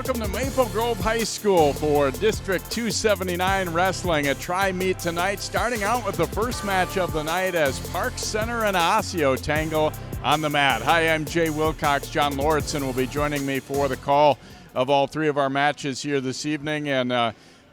welcome to Maple Grove High School for District 279 Wrestling. A tri-meet tonight, starting out with the first match of the night as Park Center and Osseo tangle on the mat. Hi, I'm Jay Wilcox. John Lauritsen will be joining me for the call of all three of our matches here this evening. And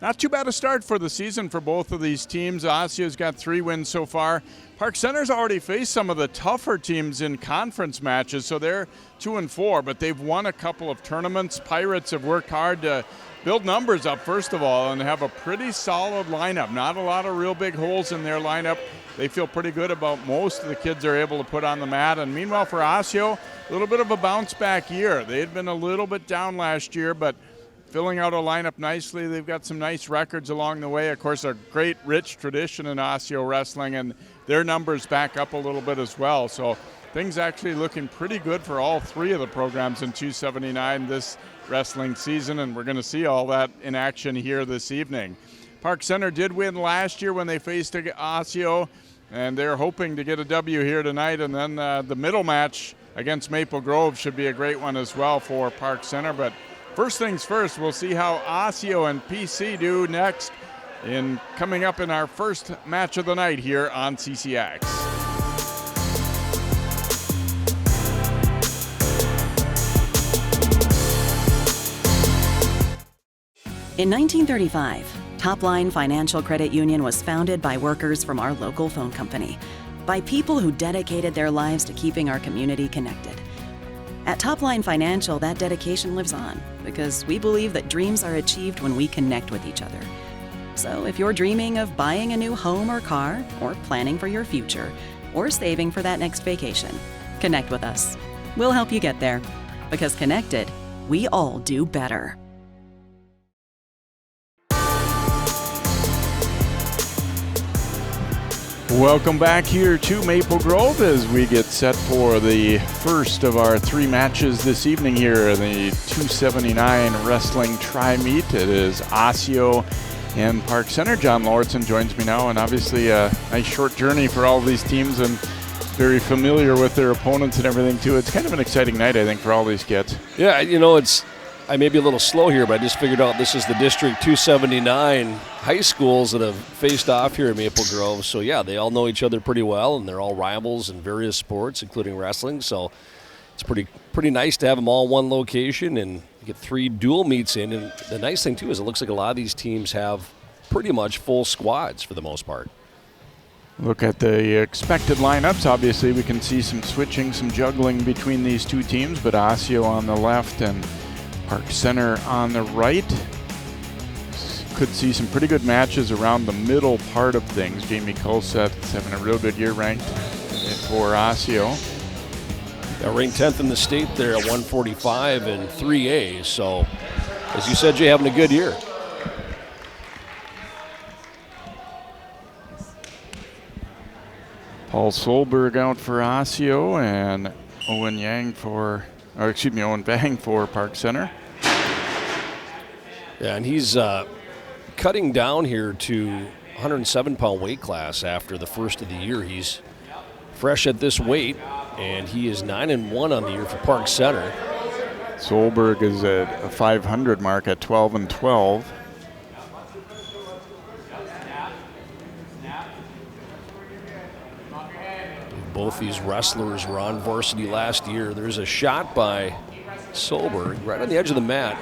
not too bad a start for the season for both of these teams. Osseo's got 3 wins so far. Park Center's already faced some of the tougher teams in conference matches, so they're 2-4, but they've won a couple of tournaments. Pirates have worked hard to build numbers up, first of all, and have a pretty solid lineup. Not a lot of real big holes in their lineup. They feel pretty good about most of the kids they're able to put on the mat. And meanwhile for Osseo, a little bit of a bounce-back year. They had been a little bit down last year, but filling out a lineup nicely. They've got some nice records along the way. Of course, a great, rich tradition in Osseo wrestling, and their numbers back up a little bit as well. So things actually looking pretty good for all three of the programs in 279 this wrestling season, and we're going to see all that in action here this evening. Park Center did win last year when they faced Osseo, and they're hoping to get a W here tonight. And then the middle match against Maple Grove should be a great one as well for Park Center. But first things first, we'll see how Osseo and PC do next coming up in our first match of the night here on CCX. In 1935, Topline Financial Credit Union was founded by workers from our local phone company, by people who dedicated their lives to keeping our community connected. At Topline Financial, that dedication lives on because we believe that dreams are achieved when we connect with each other. So if you're dreaming of buying a new home or car, or planning for your future, or saving for that next vacation, connect with us. We'll help you get there, because connected, we all do better. Welcome back here to Maple Grove as we get set for the first of our 3 matches this evening here in the 279 Wrestling Tri-Meet. It is Osseo and Park Center. John Lauritsen joins me now, and obviously a nice short journey for all of these teams and very familiar with their opponents and everything too. It's kind of an exciting night, I think, for all these kids. Yeah, I may be a little slow here, but I just figured out this is the District 279 high schools that have faced off here in Maple Grove. So, yeah, they all know each other pretty well, and they're all rivals in various sports, including wrestling. So it's pretty nice to have them all in one location and get 3 dual meets in. And the nice thing, too, is it looks like a lot of these teams have pretty much full squads for the most part. Look at the expected lineups. Obviously, we can see some switching, some juggling between these two teams, but Osseo on the left and Park Center on the right. Could see some pretty good matches around the middle part of things. Jamie Colsett is having a real good year ranked for Osseo. Ranked 10th in the state there at 145 in 3A. So, as you said, Jay, having a good year. Paul Solberg out for Osseo and Owen Bang for Park Center. Yeah, and he's cutting down here to 107-pound weight class after the first of the year. He's fresh at this weight, and he is 9-1 on the year for Park Center. Solberg is at a 500 mark at 12-12. Both these wrestlers were on varsity last year. There's a shot by Solberg right on the edge of the mat.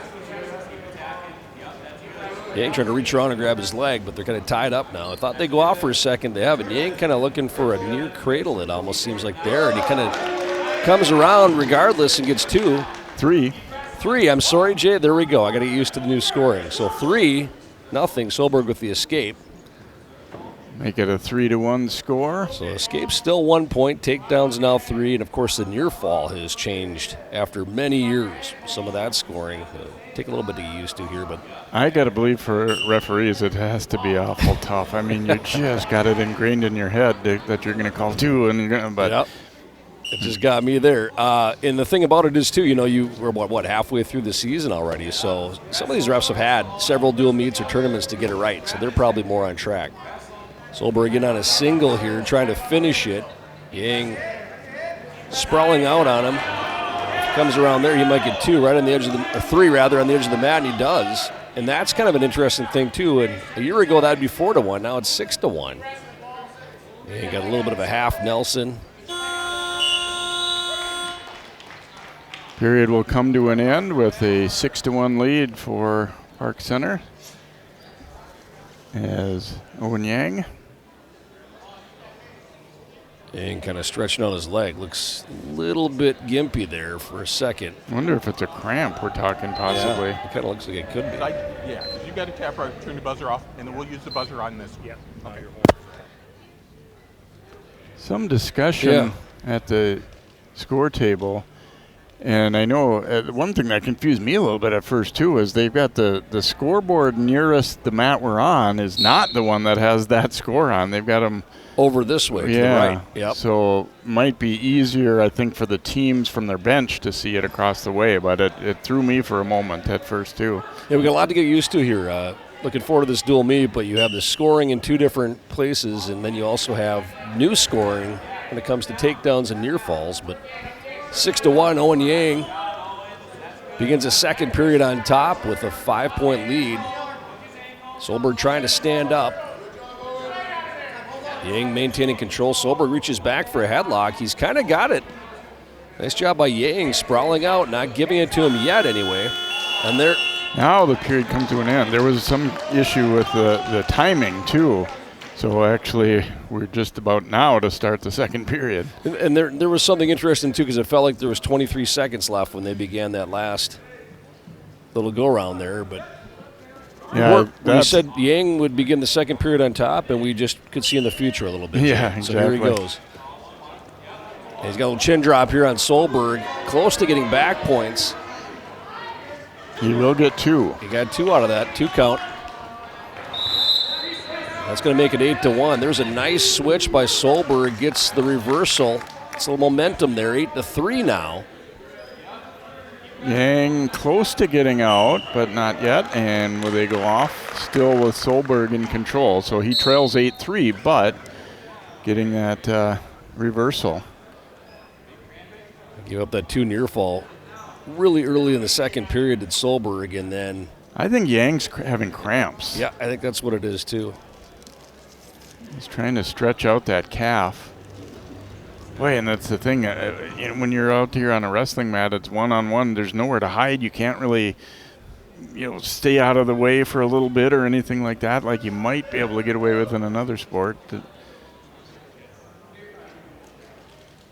Yang trying to reach around and grab his leg, but they're kind of tied up now. I thought they'd go off for a second. They haven't. Yang kind of looking for a near cradle, it almost seems like there, and he kind of comes around regardless and gets 2. 3. 3, I'm sorry, Jay. There we go. I got to get used to the new scoring. So 3-0, Solberg with the escape. Make it a 3-1 score. So escape's still 1 point, takedown's now 3, and of course the near fall has changed after many years. Some of that scoring take a little bit to get used to here, but I got to believe for referees it has to be awful tough. I mean, you just got it ingrained in your head that you're going to call 2, and you're going to. But yep. It just got me there. And the thing about it is, too, we're halfway through the season already. So some of these refs have had several dual meets or tournaments to get it right, so they're probably more on track. Solberg in on a single here, trying to finish it. Yang sprawling out on him. comes around there, he might get 2 right on the edge of the, or 3 rather, on the edge of the mat, and he does. And that's kind of an interesting thing too. And a year ago that'd be 4-1. Now it's 6-1. And you got a little bit of a half Nelson. Period will come to an end with a 6-1 lead for Park Center as Owen Yang. And kind of stretching out his leg. Looks a little bit gimpy there for a second. I wonder if it's a cramp we're talking possibly. Yeah, it kind of looks like it could be. Yeah, because you got to tap or turn the buzzer off, and then we'll use the buzzer on this. Yeah. Okay. Some discussion at the score table. And I know one thing that confused me a little bit at first, too, is they've got the scoreboard nearest the mat we're on is not the one that has that score on. They've got them over this way to the right. Yep. So might be easier, I think, for the teams from their bench to see it across the way. But it threw me for a moment at first, too. Yeah, we got a lot to get used to here. Looking forward to this dual meet, but you have the scoring in 2 different places, and then you also have new scoring when it comes to takedowns and near falls. But 6-1, Owen Yang begins a second period on top with a 5-point lead. Solberg trying to stand up. Yang maintaining control. Solberg reaches back for a headlock. He's kind of got it. Nice job by Yang, sprawling out, not giving it to him yet anyway. And there. Now the period comes to an end. There was some issue with the timing, too. So actually, we're just about now to start the second period. And there was something interesting, too, because it felt like there was 23 seconds left when they began that last little go-around there. But yeah, we said Yang would begin the second period on top, and we just could see in the future a little bit. Yeah, so exactly. here he goes. And he's got a little chin drop here on Solberg, close to getting back points. He will get 2. He got 2 out of that, 2 count. That's going to make it 8-1. There's a nice switch by Solberg. Gets the reversal. It's a little momentum there. 8-3 now. Yang close to getting out, but not yet. And will they go off? Still with Solberg in control. So he trails 8-3, but getting that reversal. Give up that 2 near fall really early in the second period at Solberg, and then I think Yang's having cramps. Yeah, I think that's what it is too. He's trying to stretch out that calf. Boy, and that's the thing. When you're out here on a wrestling mat, it's one-on-one. There's nowhere to hide. You can't really, stay out of the way for a little bit or anything like that, like you might be able to get away with in another sport.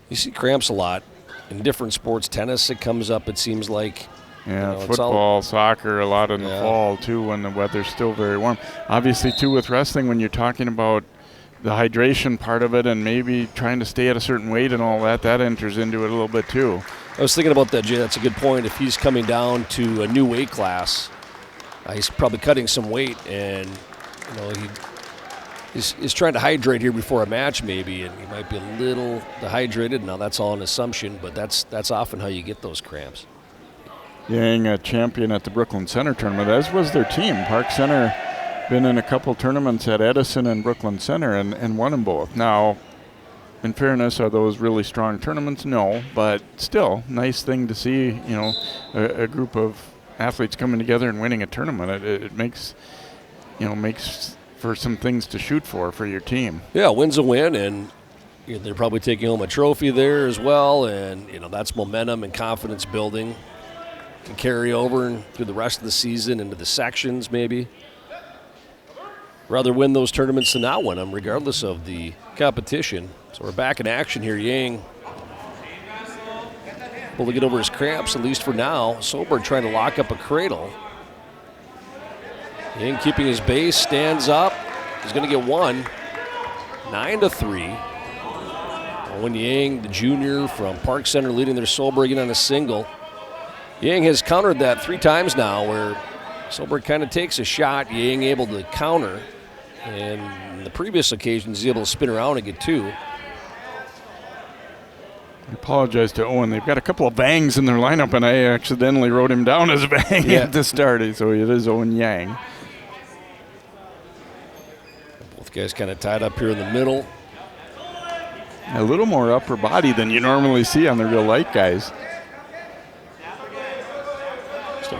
You see cramps a lot in different sports. Tennis, it comes up, it seems like. Yeah, football, soccer, a lot in the fall, too, when the weather's still very warm. Obviously, too, with wrestling, when you're talking about the hydration part of it and maybe trying to stay at a certain weight and all that, that enters into it a little bit, too. I was thinking about that, Jay. That's a good point. If he's coming down to a new weight class, he's probably cutting some weight, and, he's trying to hydrate here before a match maybe, and he might be a little dehydrated. Now, that's all an assumption, but that's often how you get those cramps. Yang a champion at the Brooklyn Center tournament, as was their team. Park Center been in a couple tournaments at Edison and Brooklyn Center and won them both. Now, in fairness, are those really strong tournaments? No, but still, nice thing to see, a group of athletes coming together and winning a tournament. It makes for some things to shoot for your team. Yeah, win's a win, and they're probably taking home a trophy there as well, and that's momentum and confidence building. Can carry over through the rest of the season into the sections maybe. Rather win those tournaments than not win them, regardless of the competition. So we're back in action here. Yang able to get over his cramps, at least for now. Solberg trying to lock up a cradle. Yang keeping his base, stands up. He's going to get 1. 9-3. Owen Yang, the junior from Park Center, leading their Solberg in on a single. Yang has countered that 3 times now, where Solberg kind of takes a shot. Yang able to counter. And the previous occasions, he's able to spin around and get 2. I apologize to Owen. They've got a couple of bangs in their lineup, and I accidentally wrote him down as a bang at the start. So it is Owen Yang. Both guys kind of tied up here in the middle. A little more upper body than you normally see on the real light guys.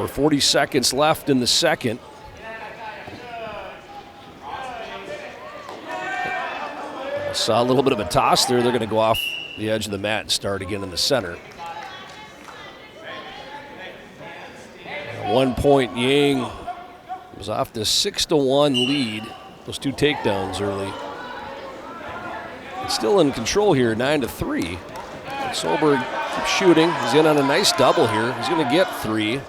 Over 40 seconds left in the second. I saw a little bit of a toss there. They're going to go off the edge of the mat and start again in the center. 1 point, Yang was off the 6-1 lead. Those 2 takedowns early. Still in control here, 9-3. Solberg keeps shooting. He's in on a nice double here. He's going to get 3.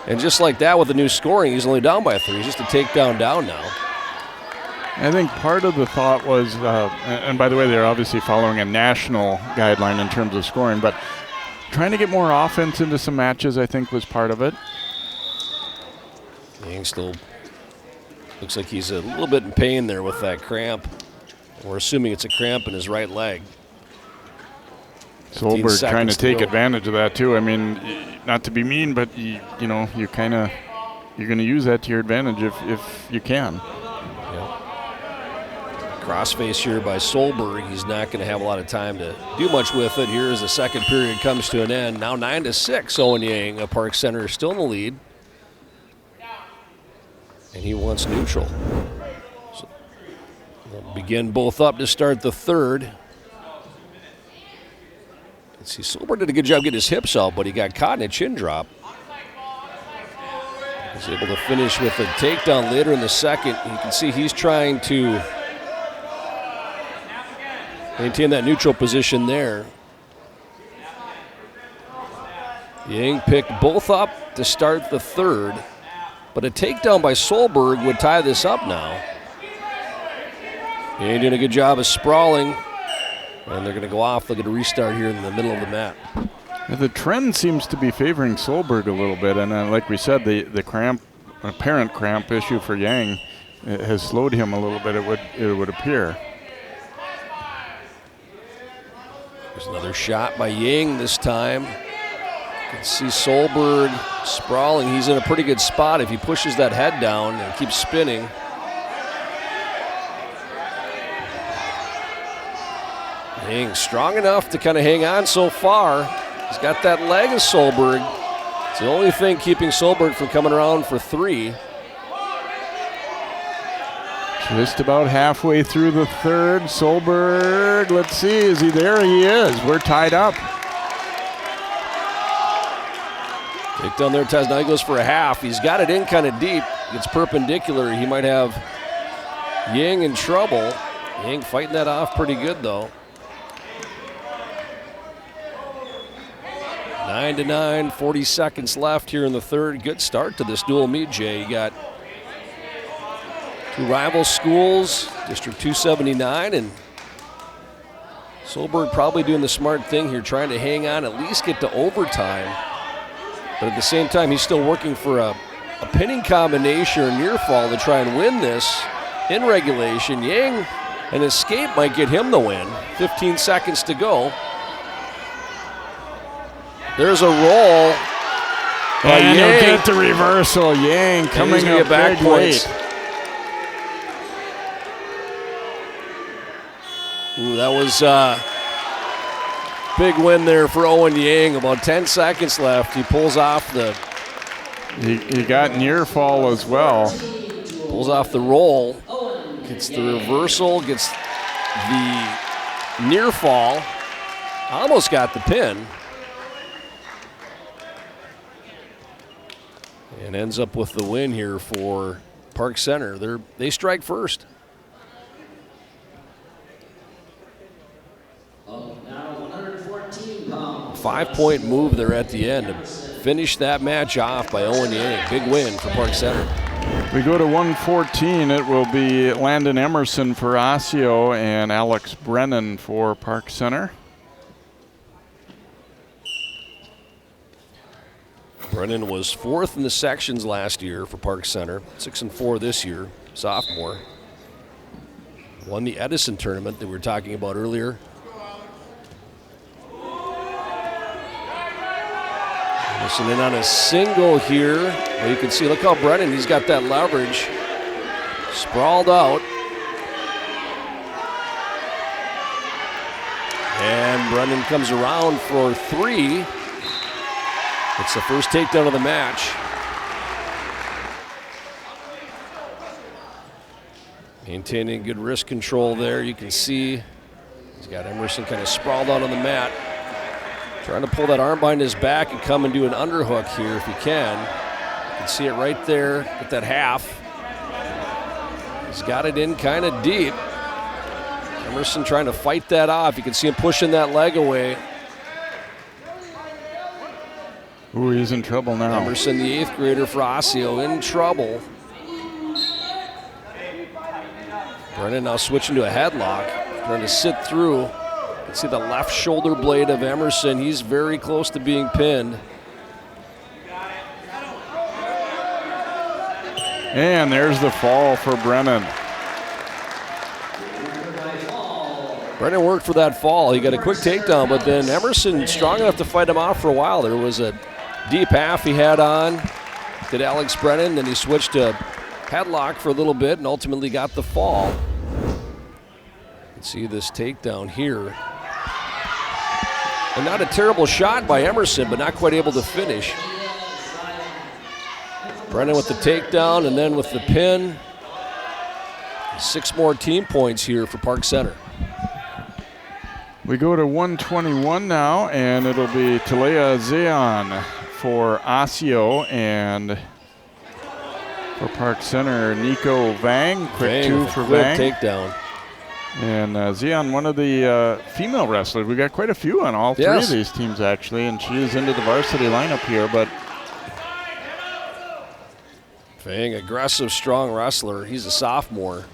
And just like that with the new scoring, he's only down by 3. He's just a takedown down now. I think part of the thought was, and by the way, they're obviously following a national guideline in terms of scoring, but trying to get more offense into some matches, I think, was part of it. Yang still looks like he's a little bit in pain there with that cramp. We're assuming it's a cramp in his right leg. Solberg trying to take advantage of that too. I mean, not to be mean, but you're going to use that to your advantage if you can. Yeah. Crossface here by Solberg. He's not going to have a lot of time to do much with it here as the second period comes to an end. Now 9-6. Owen Yang of Park Center is still in the lead, and he wants neutral. So they'll begin both up to start the third. Let's see, Solberg did a good job getting his hips out, but he got caught in a chin drop. He's able to finish with a takedown later in the second. You can see he's trying to maintain that neutral position there. Yang picked both up to start the third, but a takedown by Solberg would tie this up now. Yang doing a good job of sprawling. And they're going to go off. They're going to restart here in the middle of the mat. The trend seems to be favoring Solberg a little bit, and like we said, the apparent cramp issue for Yang has slowed him a little bit. It would appear. There's another shot by Yang this time. You can see Solberg sprawling. He's in a pretty good spot if he pushes that head down and keeps spinning. Yang strong enough to kind of hang on so far. He's got that leg of Solberg. It's the only thing keeping Solberg from coming around for 3. Just about halfway through the third. Solberg, let's see, is he there? He is. We're tied up. Take down there, Taz. Now he goes for a half. He's got it in kind of deep. It's perpendicular. He might have Yang in trouble. Yang fighting that off pretty good, though. 9-9, 40 seconds left here in the third. Good start to this dual meet, Jay. You got 2 rival schools, District 279, and Solberg probably doing the smart thing here, trying to hang on, at least get to overtime. But at the same time, he's still working for a pinning combination or near fall to try and win this in regulation. Yang, an escape might get him the win. 15 seconds to go. There's a roll. And he'll get the reversal. Yang coming up back late. Ooh, that was a big win there for Owen Yang. About 10 seconds left. He pulls off the... He got near fall as well. Pulls off the roll. Gets the reversal. Gets the near fall. Almost got the pin. And ends up with the win here for Park Center. They strike first. Now 114 pounds. 5-point move there at the end to finish that match off by Owen Yang. Big win for Park Center. We go to 114. It will be Landon Emerson for Osseo and Alex Brennan for Park Center. Brennan was 4th in the sections last year for Park Center, 6-4 this year, sophomore. Won the Edison tournament that we were talking about earlier. Listening on a single here. Well, you can see, look how Brennan, he's got that leverage. Sprawled out. And Brennan comes around for 3. It's the first takedown of the match. Maintaining good wrist control there. You can see he's got Emerson kind of sprawled out on the mat. Trying to pull that arm behind his back and come and do an underhook here if he can. You can see it right there at that half. He's got it in kind of deep. Emerson trying to fight that off. You can see him pushing that leg away. Ooh, he's in trouble now. Emerson, the 8th grader for Osseo, in trouble. Brennan now switching to a headlock, trying to sit through. You can see the left shoulder blade of Emerson. He's very close to being pinned. And there's the fall for Brennan. Brennan worked for that fall. He got a quick takedown, but then Emerson strong enough to fight him off for a while. There was a deep half he had on, did Alex Brennan, then he switched to headlock for a little bit and ultimately got the fall. You can see this takedown here. And not a terrible shot by Emerson, but not quite able to finish. Brennan with the takedown and then with the pin. 6 more team points here for Park Center. We go to 121 now, and it'll be Talea Zeon for Osseo, and for Park Center, Nico Vang. Quick two for Vang. Takedown. And Zeon, one of the female wrestlers. We got quite a few on all 3 of these teams, actually, and she is into the varsity lineup here, but Vang, aggressive, strong wrestler. He's a sophomore.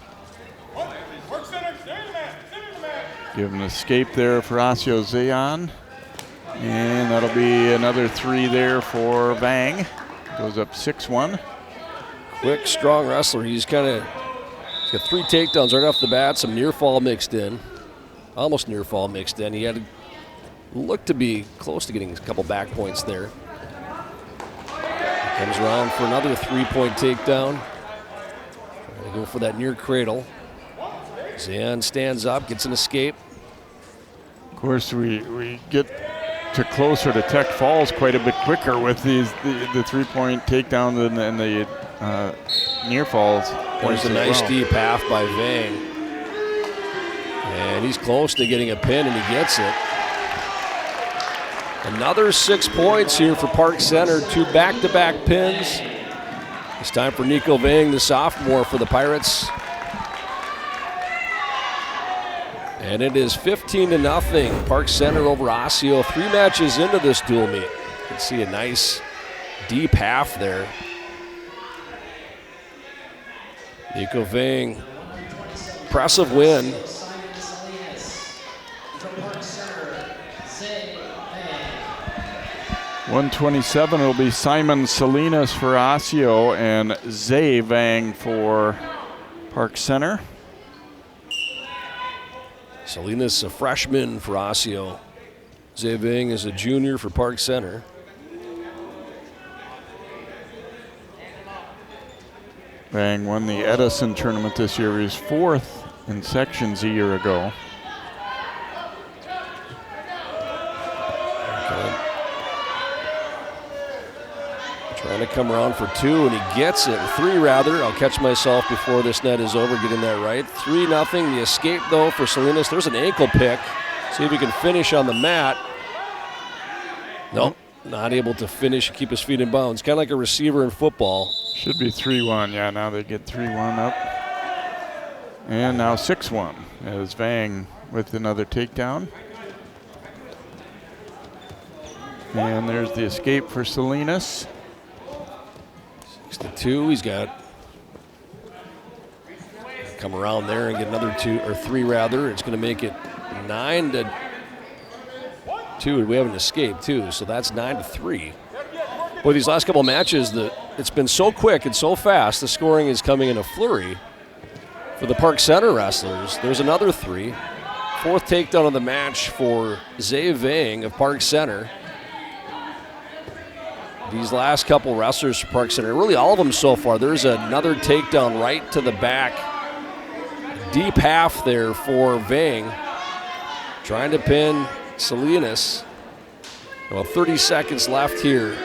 give an escape there for Osseo Zeon. And that'll be another 3 there for Vang. Goes up 6-1. Quick, strong wrestler. He's got 3 takedowns right off the bat, some near fall mixed in. Almost near fall mixed in. He had looked to be close to getting a couple back points there. He comes around for another 3-point takedown. Trying to go for that near cradle. Zeon stands up, gets an escape. Of course, we get to closer to tech falls quite a bit quicker with the 3-point takedown and the near falls. There's a nice deep half by Vang. And he's close to getting a pin, and he gets it. Another 6 points here for Park Center. 2 back-to-back pins. It's time for Nico Vang, the sophomore for the Pirates. And it is 15-0. Park Center over Osseo. 3 matches into this dual meet. You can see a nice deep half there. Nico Vang, impressive win. $127 will be Simon Salinas for Osseo and Zay Vang for Park Center. Salinas, a freshman for Osseo. Zay Vang is a junior for Park Center. Vang won the Edison tournament this year. He was 4th in sections a year ago. Trying to come around for 2, and he gets it. 3 rather. I'll catch myself before this net is over, getting that right. 3-0. The escape, though, for Salinas. There's an ankle pick. See if he can finish on the mat. Nope, not able to finish, keep his feet in bounds. Kind of like a receiver in football. Should be 3-1. Yeah, now they get 3-1 up. And now 6-1 as Vang with another takedown. And there's the escape for Salinas. 6-2. He's got come around there and get another 2 or 3 rather. It's going to make it 9-2. We have an escape too, so that's 9-3. Boy, these last couple of matches, it's been so quick and so fast. The scoring is coming in a flurry for the Park Center wrestlers. There's another 3. 4th takedown of the match for Zay Vang of Park Center. These last couple wrestlers for Park Center, really all of them so far. There's another takedown right to the back. Deep half there for Vang. Trying to pin Salinas. Well, 30 seconds left here.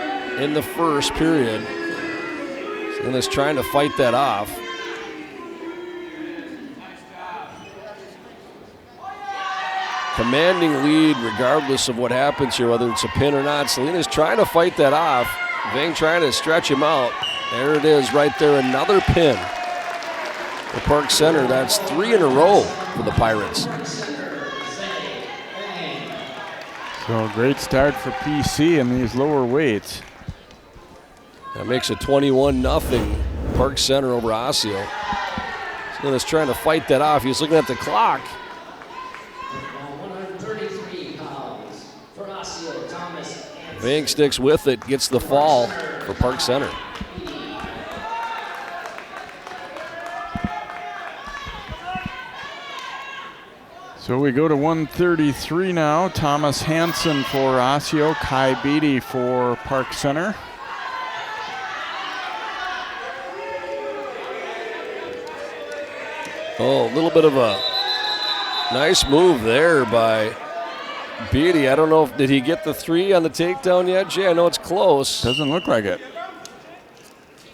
in the first period. Salinas trying to fight that off. Commanding lead regardless of what happens here, whether it's a pin or not. Salinas trying to fight that off. Vang trying to stretch him out. There it is right there, another pin for Park Center. That's 3 in a row for the Pirates. So great start for PC in these lower weights. That makes it 21-0 Park Center over Osseo. Salinas trying to fight that off. He's looking at the clock. 133 pounds for Osseo, Thomas. Vang sticks with it, gets the fall for Park Center. So we go to 133 now. Thomas Hansen for Osseo, Kai Beatty for Park Center. Oh, a little bit of a nice move there by Beatty. I don't know did he get the 3 on the takedown yet, Jay? I know it's close. Doesn't look like it.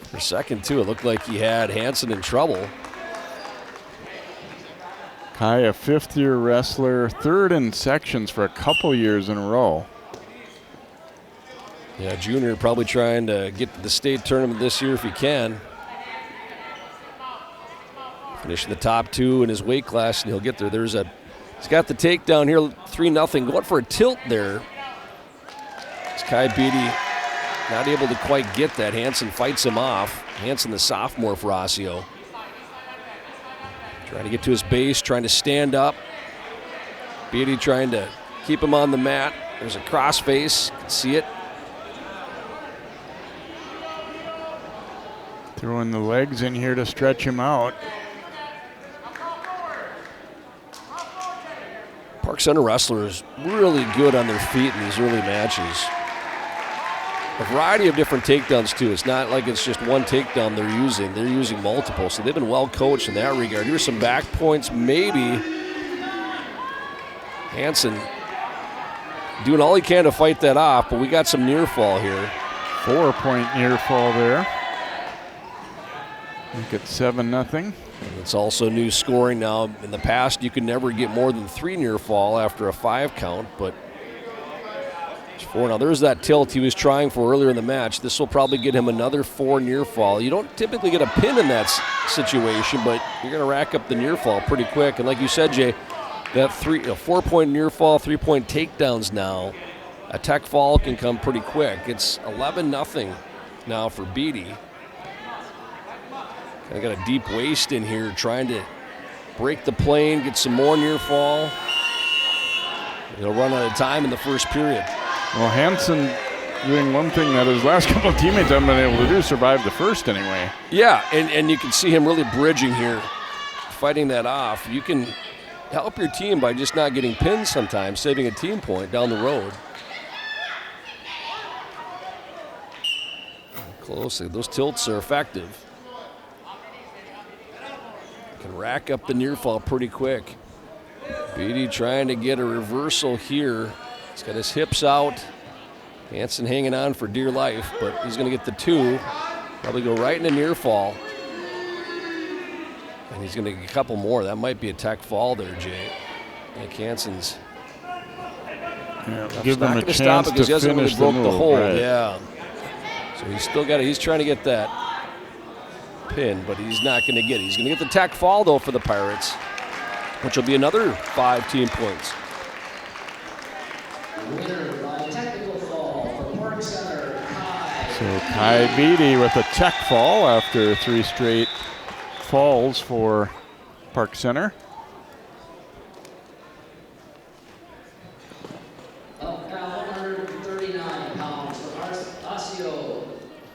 For a second, too, it looked like he had Hansen in trouble. Kai, a fifth-year wrestler, third in sections for a couple years in a row. Yeah, junior probably trying to get to the state tournament this year if he can. Finishing the top 2 in his weight class, and he'll get there. He's got the takedown here, 3-0. Going for a tilt there. It's Kai Beatty not able to quite get that. Hansen fights him off. Hansen, the sophomore for Osseo. Trying to get to his base, trying to stand up. Beatty trying to keep him on the mat. There's a cross face, you can see it. Throwing the legs in here to stretch him out. Park Center wrestlers really good on their feet in these early matches. A variety of different takedowns, too. It's not like it's just one takedown they're using. They're using multiple, so they've been well coached in that regard. Here's some back points, maybe. Hansen doing all he can to fight that off, but we got some near fall here. 4-point near fall there. Make it 7-0. It's also new scoring now. In the past, you could never get more than 3 near fall after a 5 count, but it's 4 now. There's that tilt he was trying for earlier in the match. This will probably get him another 4 near fall. You don't typically get a pin in that situation, but you're going to rack up the near fall pretty quick. And like you said, Jay, that 4-point near fall, 3-point takedowns now. A tech fall can come pretty quick. It's 11-0 now for Beatty. I got a deep waist in here trying to break the plane, get some more near fall. He'll run out of time in the first period. Well, Hansen doing one thing that his last couple of teammates haven't been able to do, survive the first anyway. Yeah, and you can see him really bridging here, fighting that off. You can help your team by just not getting pinned sometimes, saving a team point down the road. Closely, those tilts are effective. Can rack up the near fall pretty quick. Beatty trying to get a reversal here. He's got his hips out. Hansen hanging on for dear life, but he's going to get the 2. Probably go right in a near fall. And he's going to get a couple more. That might be a tech fall there, Jay. I think Hansen's give him a chance stop it because he hasn't really broke the move, hold. right. Yeah. So he's still got it. He's trying to get that pin, but he's not going to get it. He's going to get the tech fall, though, for the Pirates, which will be another 5 team points. Winner by technical fall for Park Center, Kai. So Kai Beatty with a tech fall after 3 straight falls for Park Center. Up now 139 pounds for Osseo,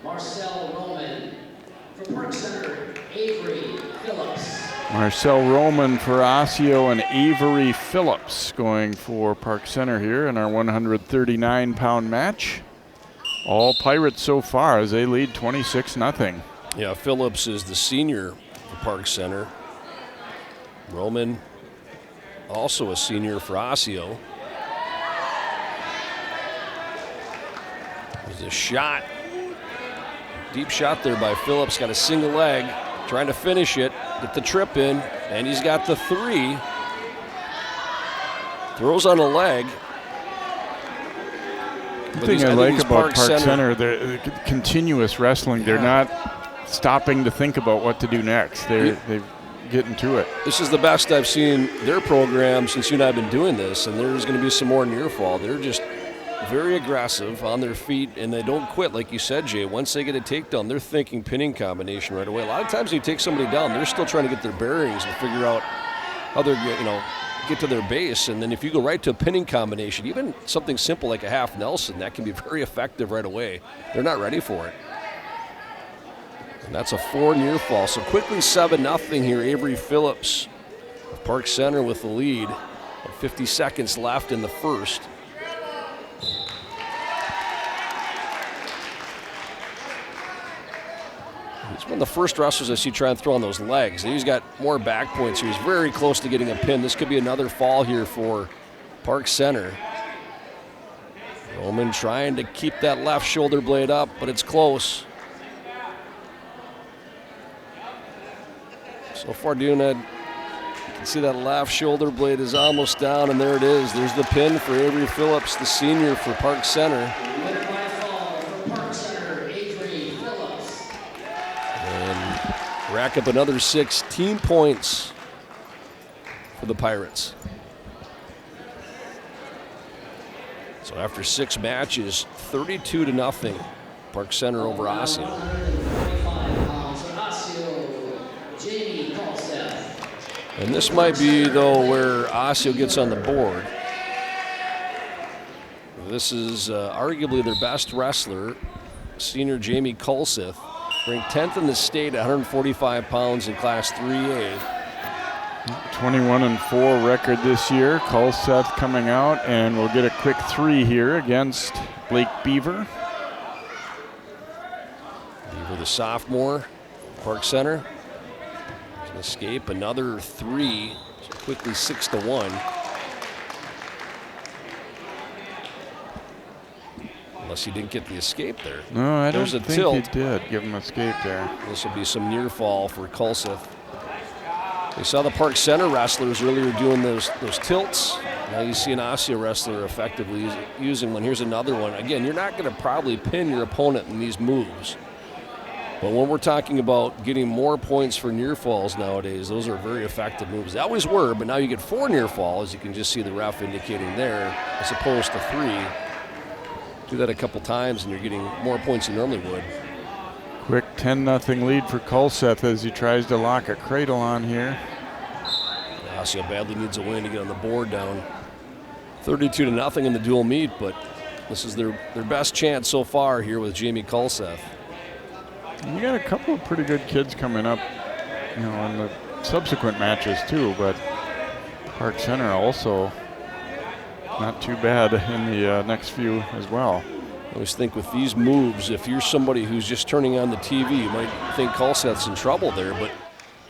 Marcel Roman. For Park Center, Avery Phillips. Marcel Roman for Osseo and Avery Phillips going for Park Center here in our 139-pound match. All Pirates so far as they lead 26-0. Yeah, Phillips is the senior for Park Center. Roman, also a senior for Osseo. There's a shot Deep shot there by Phillips. Got a single leg. Trying to finish it. Get the trip in. And he's got the 3. Throws on a leg. The thing I like about Park Center, they're continuous wrestling. They're not stopping to think about what to do next. They're getting to it. This is the best I've seen their program since you and I have been doing this, and there's going to be some more near fall. They're just very aggressive on their feet, and they don't quit, like you said, Jay. Once they get a takedown, they're thinking pinning combination right away. A lot of times when you take somebody down, they're still trying to get their bearings and figure out how they're, get to their base. And then if you go right to a pinning combination, even something simple like a half Nelson, that can be very effective right away. They're not ready for it. And that's a 4 near fall. So quickly 7-0 here. Avery Phillips of Park Center with the lead. 50 seconds left in the first. He's one of the first wrestlers I see try and throw on those legs. He's got more back points here. He's very close to getting a pin. This could be another fall here for Park Center. Roman trying to keep that left shoulder blade up, but it's close. So far doing that, you can see that left shoulder blade is almost down, and there it is. There's the pin for Avery Phillips, the senior for Park Center. Rack up another 16 points for the Pirates. So after 6 matches, 32-0, Park Center over Osseo. And this might be, though, where Osseo gets on the board. This is arguably their best wrestler, senior Jamie Kulseth. Ranked 10th in the state at 145 pounds in Class 3A. 21-4 record this year. Kulseth coming out, and we'll get a quick 3 here against Blake Beaver. Beaver, the sophomore, Park Center. An escape, another 3, so quickly 6-1. Unless he didn't get the escape there. No, I don't think tilt. he did give him escape there. This will be some near fall for Kulseth. We saw the Park Center wrestlers earlier doing those tilts. Now you see an Osseo wrestler effectively using one. Here's another one. Again, you're not going to probably pin your opponent in these moves. But when we're talking about getting more points for near falls nowadays, those are very effective moves. They always were, but now you get 4 near falls. You can just see the ref indicating there, as opposed to 3. Do that a couple times and you're getting more points than you normally would. Quick 10-0 lead for Kulseth as he tries to lock a cradle on here. Osseo badly needs a win to get on the board down 32-0 in the dual meet, but this is their best chance so far here with Jamie Kulseth. You got a couple of pretty good kids coming up, in the subsequent matches too, but Park Center also not too bad in the next few as well. I always think with these moves, if you're somebody who's just turning on the TV, you might think Kulseth's in trouble there, but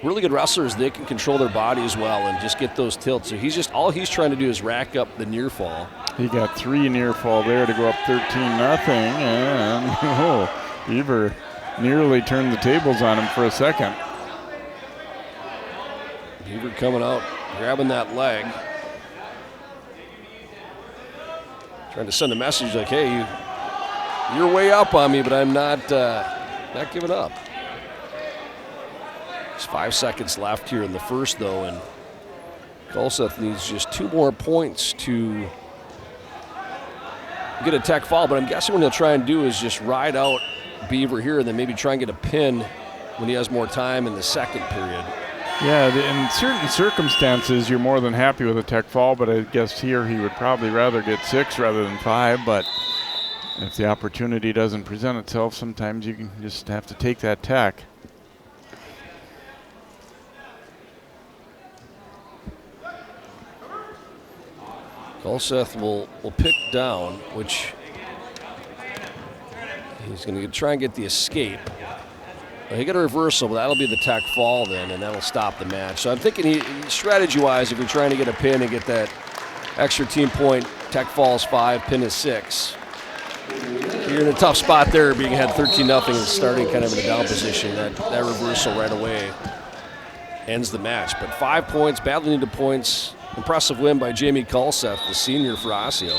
really good wrestlers, they can control their body as well and just get those tilts. So all he's trying to do is rack up the near fall. He got 3 near fall there to go up 13-0, and Beaver nearly turned the tables on him for a second. Beaver coming out, grabbing that leg. Trying to send a message like, hey, you're way up on me, but I'm not giving up. There's 5 seconds left here in the first, though, and Kulseth needs just 2 more points to get a tech fall. But I'm guessing what he'll try and do is just ride out Beaver here and then maybe try and get a pin when he has more time in the second period. Yeah, in certain circumstances, you're more than happy with a tech fall, but I guess here he would probably rather get 6 rather than 5. But if the opportunity doesn't present itself, sometimes you can just have to take that tech. Kulseth will pick down, which he's going to try and get the escape. He got a reversal, but that'll be the tech fall then, and that'll stop the match. So I'm thinking strategy-wise, if you're trying to get a pin and get that extra team point, tech falls 5, pin is 6. you're in a tough spot there, being ahead 13-0 and starting kind of in a down position. That reversal right away ends the match. But 5 points, badly needed points. Impressive win by Jamie Kulseth, the senior for Osseo,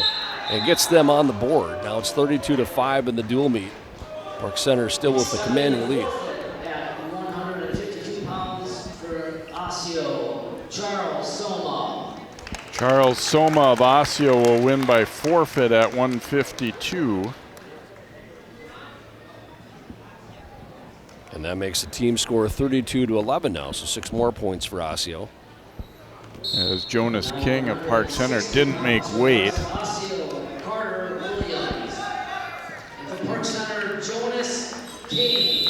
and gets them on the board. Now it's 32-5 in the dual meet. Park Center still with the commanding lead. At 152 pounds for Osseo, Charles Soma. Charles Soma of Osseo will win by forfeit at 152. And that makes the team score 32-11 now, so 6 more points for Osseo. As Jonas King of Park Center didn't make weight. Osseo, Carter Williams. And for Park Center, Jonas King.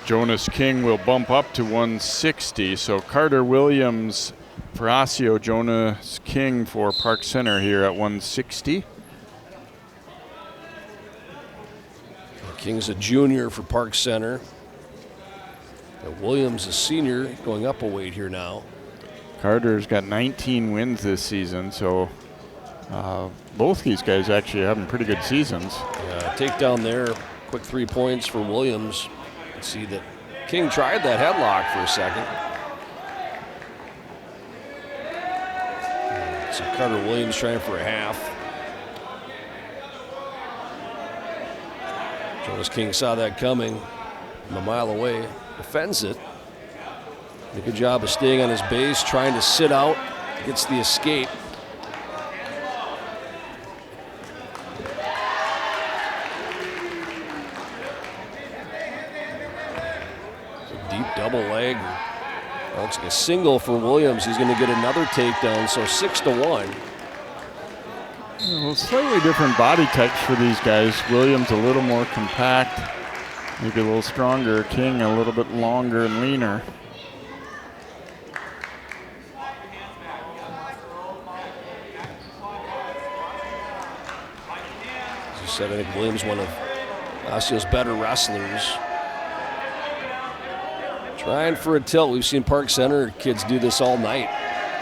Jonas King will bump up to 160. So Carter Williams for Osseo, Jonas King for Park Center here at 160. King's a junior for Park Center. And Williams, a senior, going up a weight here now. Carter's got 19 wins this season, so both these guys actually are having pretty good seasons. Takedown there, quick 3 points for Williams. Let's see that King tried that headlock for a second. So Carter Williams trying for a half. Jonas King saw that coming from a mile away, defends it. Did a good job of staying on his base, trying to sit out, gets the escape. It's a deep double leg. Well, looks like a single for Williams. He's going to get another takedown, so 6-1. Well, slightly different body types for these guys. Williams a little more compact, maybe a little stronger. King a little bit longer and leaner. As you said, I think Williams one of Osseo's better wrestlers. Trying for a tilt. We've seen Park Center kids do this all night.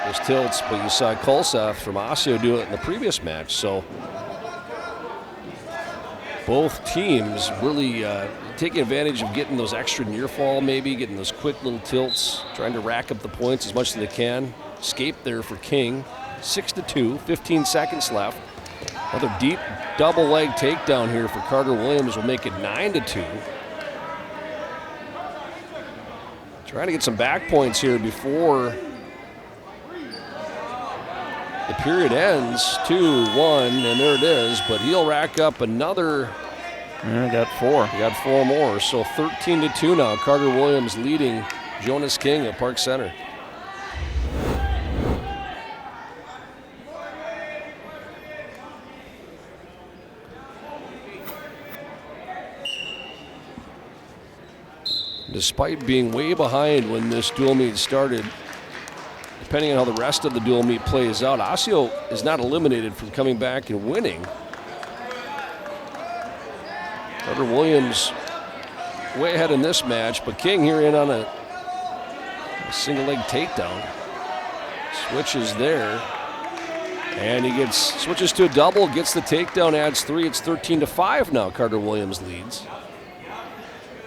Those tilts, but you saw Kulseth from Osseo do it in the previous match. So both teams really taking advantage of getting those extra near fall, maybe getting those quick little tilts, trying to rack up the points as much as they can. Escape there for King, 6-2, 15 seconds left. Another deep double leg takedown here for Carter Williams will make it 9-2. Trying to get some back points here before the period ends. 2-1, and there it is, but he'll rack up another. Yeah, got 4. He got 4 more, so 13-2 now. Carter Williams leading Jonas King at Park Center. Despite being way behind when this dual meet started, depending on how the rest of the dual meet plays out, Osseo is not eliminated from coming back and winning. Carter Williams way ahead in this match, but King here in on a single leg takedown. Switches there, and he switches to a double, gets the takedown, adds 3. It's 13-5 now. Carter Williams leads.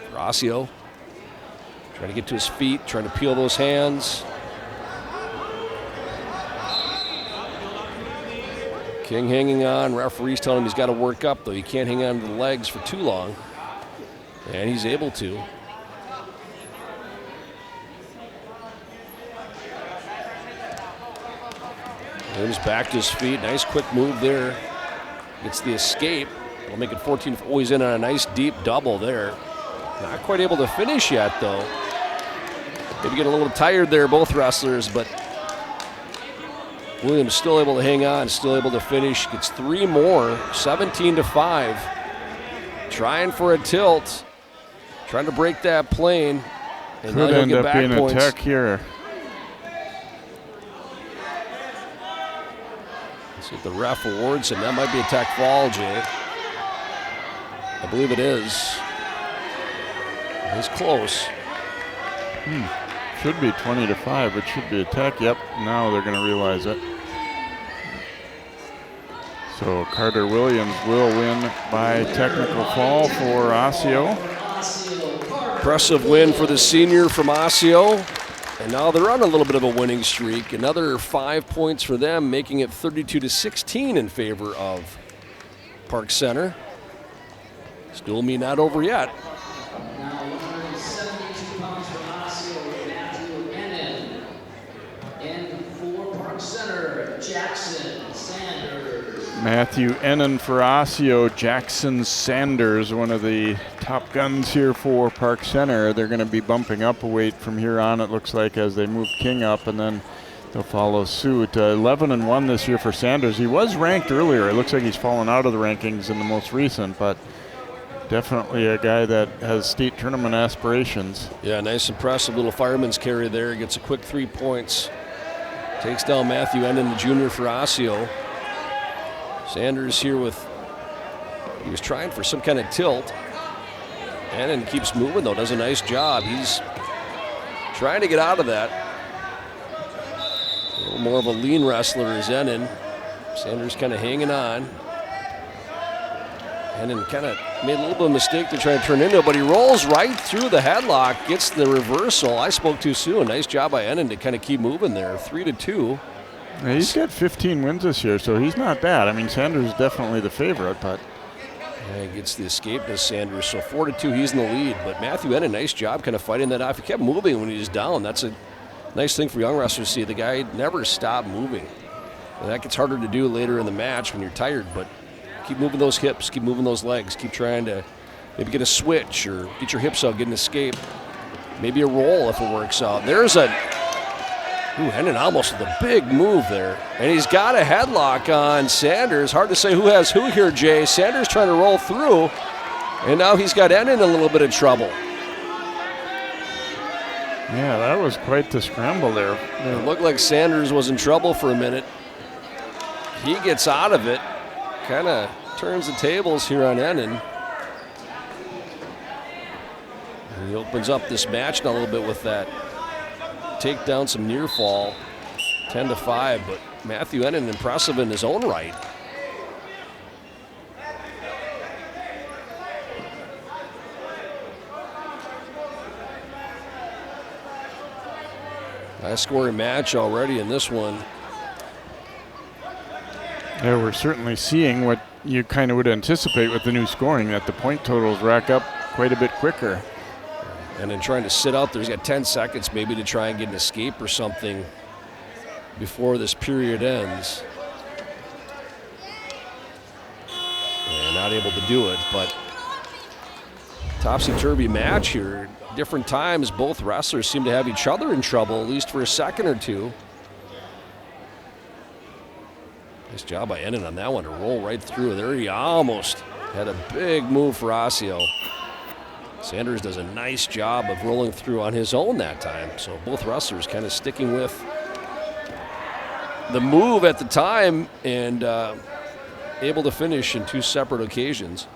For Osseo, trying to get to his feet, trying to peel those hands. King hanging on. Referee's telling him he's got to work up, though. He can't hang on to the legs for too long. And he's able to. Williams back to his feet. Nice quick move there. Gets the escape. It'll make it 14. Oh, he's in on a nice deep double there. Not quite able to finish yet, though. Maybe getting a little tired there, both wrestlers, but Williams still able to hang on, still able to finish. Gets 3 more, 17-5. Trying for a tilt, trying to break that plane, and could now end get up back being points. a tech here. Let's see if the ref awards him. That might be a tech fall, Jay. I believe it is. He's close. Should be 20-5, but should be a tech. Yep, now they're going to realize it. So Carter Williams will win by technical fall for Osseo. Impressive win for the senior from Osseo. And now they're on a little bit of a winning streak. Another 5 points for them, making it 32-16 in favor of Park Center. Still not over yet. Now 172 pounds for Osseo, Matthew Ennin. And for Park Center, Jackson Sanders. Matthew Ennin for Osseo, Jackson Sanders, one of the top guns here for Park Center. They're going to be bumping up a weight from here on, it looks like, as they move King up, and then they'll follow suit. 11-1 this year for Sanders. He was ranked earlier. It looks like he's fallen out of the rankings in the most recent, but definitely a guy that has state tournament aspirations. Yeah, nice impressive little fireman's carry there. Gets a quick 3 points. Takes down Matthew Ennin, the junior for Osseo. Sanders here he was trying for some kind of tilt. Ennin keeps moving though, does a nice job. He's trying to get out of that. A little more of a lean wrestler is Ennin. Sanders kind of hanging on. Ennin kind of made a little bit of a mistake to try and turn into it, but he rolls right through the headlock, gets the reversal. I spoke too soon. Nice job by Ennin to kind of keep moving there. 3-2. Yeah, he's got 15 wins this year, so he's not bad. I mean, Sanders is definitely the favorite, but yeah, he gets the escape to Sanders. So 4-2, he's in the lead. But Matthew Ennin, nice job kind of fighting that off. He kept moving when he was down. That's a nice thing for young wrestlers to see. The guy never stopped moving. And that gets harder to do later in the match when you're tired, but keep moving those hips, keep moving those legs, keep trying to maybe get a switch or get your hips out, get an escape. Maybe a roll if it works out. There's Ennin almost with a big move there. And he's got a headlock on Sanders. Hard to say who has who here, Jay. Sanders trying to roll through, and now he's got Ennin in a little bit of trouble. yeah, that was quite the scramble there. It looked like Sanders was in trouble for a minute. He gets out of it, kind of turns the tables here on Ennin. And he opens up this match now a little bit with that take down some near fall, 10-5, but Matthew Ennin impressive in his own right. High scoring match already in this one. Yeah, we're certainly seeing what you kind of would anticipate with the new scoring, that the point totals rack up quite a bit quicker. And then trying to sit out there, he's got 10 seconds maybe to try and get an escape or something before this period ends. And not able to do it, but topsy-turvy match here. Different times, both wrestlers seem to have each other in trouble, at least for a second or two. Nice job by Ennin on that one to roll right through. There he almost had a big move for Osseo. Sanders does a nice job of rolling through on his own that time. So both wrestlers kind of sticking with the move at the time and able to finish in two separate occasions.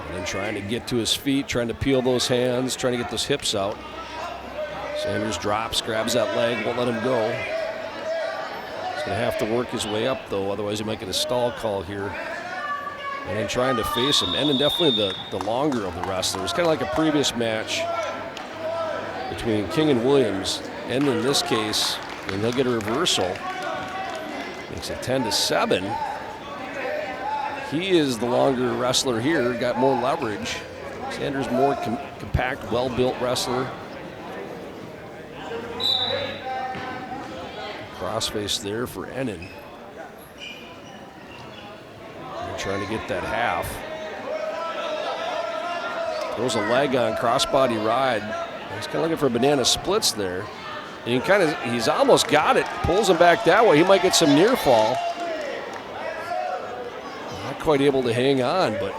And then trying to get to his feet, trying to peel those hands, trying to get those hips out. Sanders drops, grabs that leg, won't let him go. He's going to have to work his way up, though, otherwise he might get a stall call here. And then trying to face him. And then definitely the longer of the wrestlers. Kind of like a previous match between King and Williams. And in this case, and he'll get a reversal. Makes it 10-7. He is the longer wrestler here, got more leverage. Sanders more compact, well-built wrestler. Crossface there for Ennin. Trying to get that half. Throws a leg on crossbody ride. He's kind of looking for banana splits there. And he's almost got it. Pulls him back that way. He might get some near fall. Not quite able to hang on, but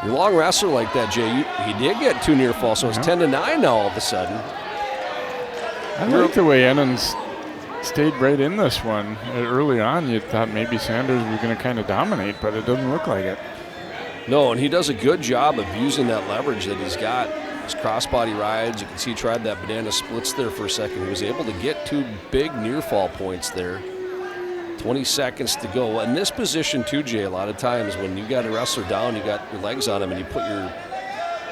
your long wrestler like that, Jay, he did get two near fall, so it's 10-9 now all of a sudden. I like the way Ennin's stayed right in this one. Early on, you thought maybe Sanders was going to kind of dominate, but it doesn't look like it. No, and he does a good job of using that leverage that he's got his crossbody rides. You can see he tried that banana splits there for a second. He was able to get 2 big near fall points there. 20 seconds to go. In this position too, Jay, a lot of times when you got a wrestler down, you got your legs on him and you put your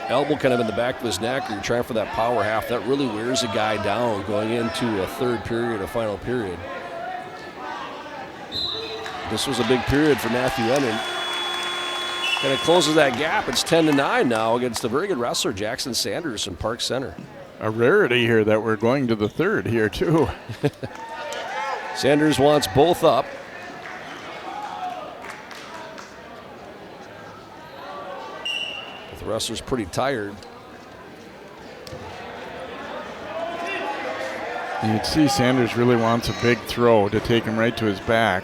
elbow kind of in the back of his neck or you're trying for that power half, that really wears a guy down going into a third period, a final period. This was a big period for Matthew Ennin. And it closes that gap. It's 10-9 now against a very good wrestler, Jackson Sanders from Park Center. A rarity here that we're going to the third here too. Sanders wants both up. But the wrestler's pretty tired. You can see Sanders really wants a big throw to take him right to his back.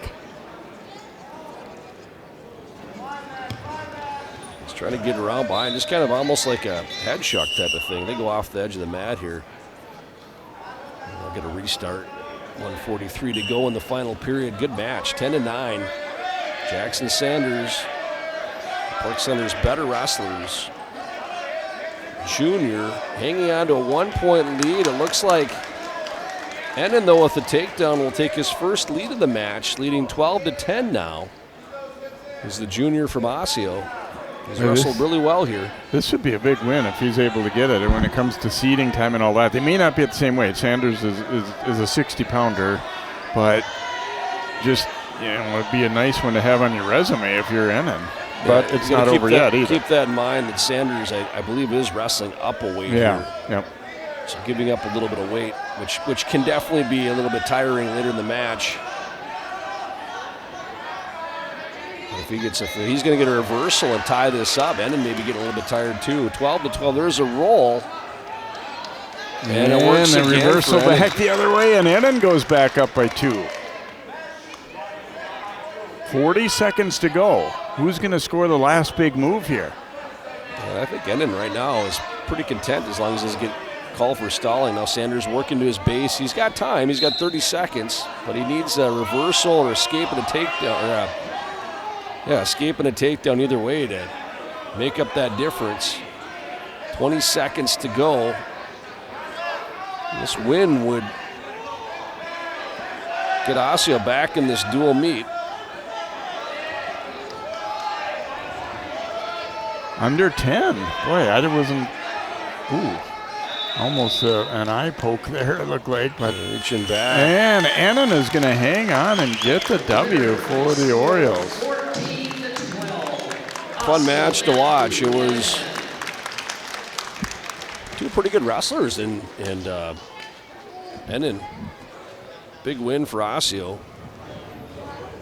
He's trying to get around behind, just kind of almost like a head shuck type of thing. They go off the edge of the mat here. They'll get a restart. 1:43 to go in the final period. Good match, 10-9. Jackson Sanders, Park Center's better wrestlers. Junior hanging on to a 1-point lead. It looks like Ennin, though, with the takedown, will take his first lead of the match, leading 12-10 now. He's the junior from Osseo. He's wrestled really well here. This would be a big win if he's able to get it. And when it comes to seeding time and all that, they may not be at the same weight. Sanders is a 60-pounder, but just, it would be a nice one to have on your resume if you're in it. But it's not over yet either. Keep that in mind that Sanders, I believe, is wrestling up a weight here. Yep. So giving up a little bit of weight, which can definitely be a little bit tiring later in the match. If he's going to get a reversal and tie this up, Ennin maybe getting a little bit tired too. 12-12, there's a roll. And it works again. Reversal back the other way, and Ennin goes back up by 2. 40 seconds to go. Who's going to score the last big move here? Yeah, I think Ennin right now is pretty content as long as he doesn't get called for stalling. Now Sanders working to his base. He's got time. He's got 30 seconds, but he needs a reversal or escape and a takedown. Escape and a takedown either way to make up that difference. 20 seconds to go. This win would get Osseo back in this dual meet. Under 10. Boy, I wasn't. Almost an eye poke there, it looked like. But reaching back. And Ennin is going to hang on and get the W for the Orioles. Fun match to watch. It was 2 pretty good wrestlers, and Ennin, big win for Osseo.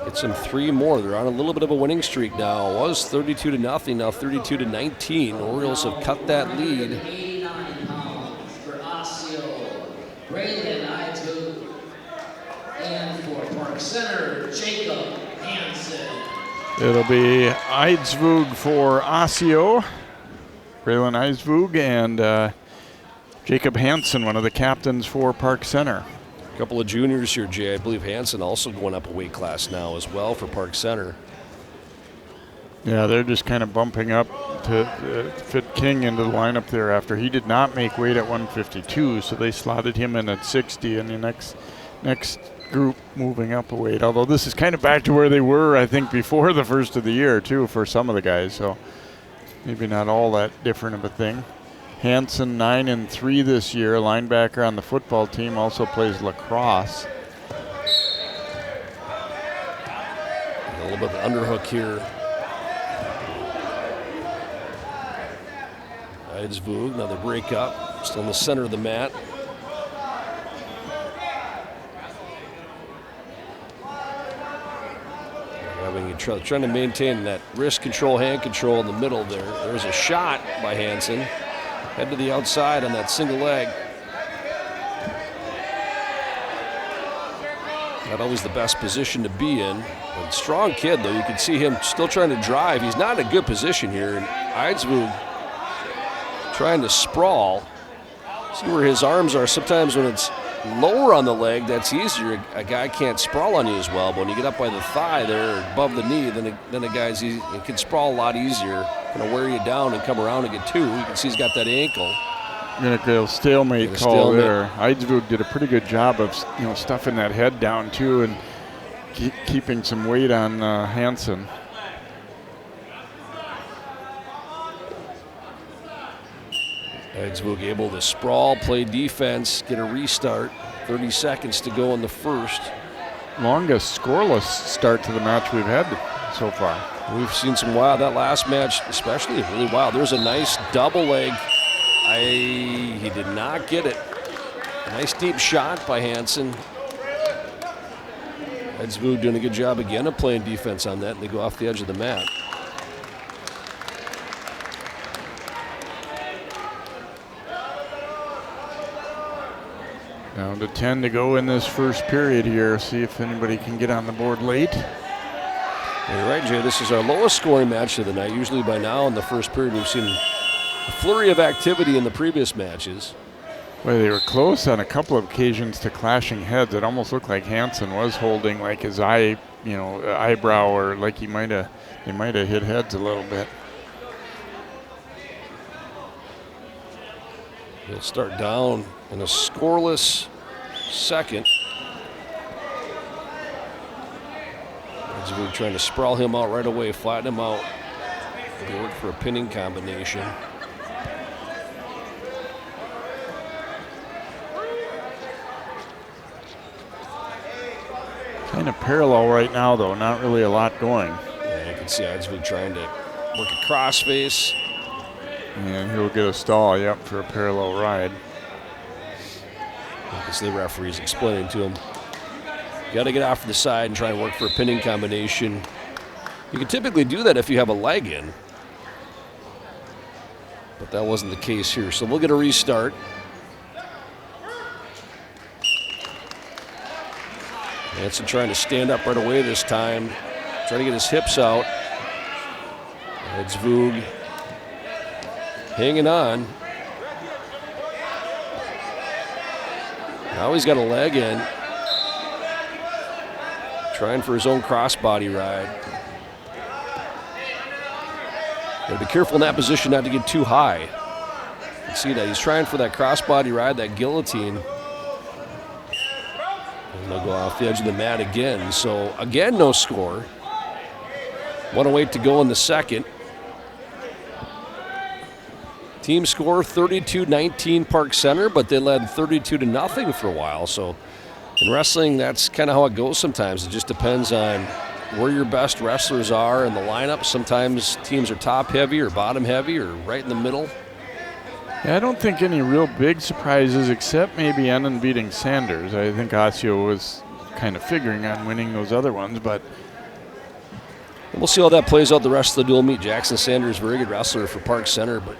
Gets them 3 more. They're on a little bit of a winning streak now. It was 32-0, now 32-19. Orioles have cut that lead. And for Park Center, Jacob Hansen. It'll be Eidsvug for Osseo, Braylon Eidsvug, and Jacob Hansen, one of the captains for Park Center. A couple of juniors here, Jay. I believe Hansen also going up a weight class now as well for Park Center. Yeah, they're just kind of bumping up to fit King into the lineup there after he did not make weight at 152, so they slotted him in at 60, and the next group moving up a weight. Although this is kind of back to where they were, I think, before the first of the year too for some of the guys, so maybe not all that different of a thing. Hansen 9-3 this year, linebacker on the football team, also plays lacrosse. A little bit of underhook here. Eidsvug, another break up, still in the center of the mat. Trying to maintain that wrist control, hand control in the middle there. There's a shot by Hansen. Head to the outside on that single leg. Not always the best position to be in. But strong kid, though. You can see him still trying to drive. He's not in a good position here. And Eidsvug trying to sprawl. See where his arms are. Sometimes when it's lower on the leg, that's easier. A guy can't sprawl on you as well. But when you get up by the thigh there, or above the knee, then a guy's he can sprawl a lot easier. Kind of wear you down and come around and get 2. You can see he's got that ankle. Gonna go stalemate Get a call stalemate. there. Eidsvug did a pretty good job of stuffing that head down too and keeping some weight on Hansen. Eidsvug able to sprawl, play defense, get a restart. 30 seconds to go in the first. Longest scoreless start to the match we've had so far. We've seen some wild. That last match, especially, really wild. There's a nice double leg. He did not get it. Nice deep shot by Hansen. Eidsvug doing a good job again of playing defense on that, and they go off the edge of the mat. Down to 10 to go in this first period here. See if anybody can get on the board late. You're right, Jay. This is our lowest scoring match of the night. Usually by now in the first period we've seen a flurry of activity in the previous matches. Well, they were close on a couple of occasions to clashing heads. It almost looked like Hansen was holding like his eyebrow, or like they might have hit heads a little bit. He'll start down in a scoreless second. Eidsvug trying to sprawl him out right away, flatten him out. They work for a pinning combination. Kind of parallel right now, though. Not really a lot going. Yeah, you can see Eidsvug trying to work a crossface. And he'll get a stall, yep, for a parallel ride. Because the referee's explaining to him, you got to get off to the side and try and work for a pinning combination. You can typically do that if you have a leg in. But that wasn't the case here. So we'll get a restart. Hansen trying to stand up right away this time. Trying to get his hips out. Eidsvug hanging on. Now he's got a leg in. Trying for his own crossbody ride. Got to be careful in that position not to get too high. You can see that he's trying for that crossbody ride, that guillotine. And they'll go off the edge of the mat again. So again, no score. 1:08 to go in the second. Team score 32-19 Park Center, but they led 32-0 for a while. So in wrestling, that's kind of how it goes sometimes. It just depends on where your best wrestlers are in the lineup. Sometimes teams are top heavy or bottom heavy or right in the middle. Yeah, I don't think any real big surprises except maybe Enon beating Sanders. I think Osseo was kind of figuring on winning those other ones, but we'll see how that plays out the rest of the dual meet. Jackson Sanders, very good wrestler for Park Center, but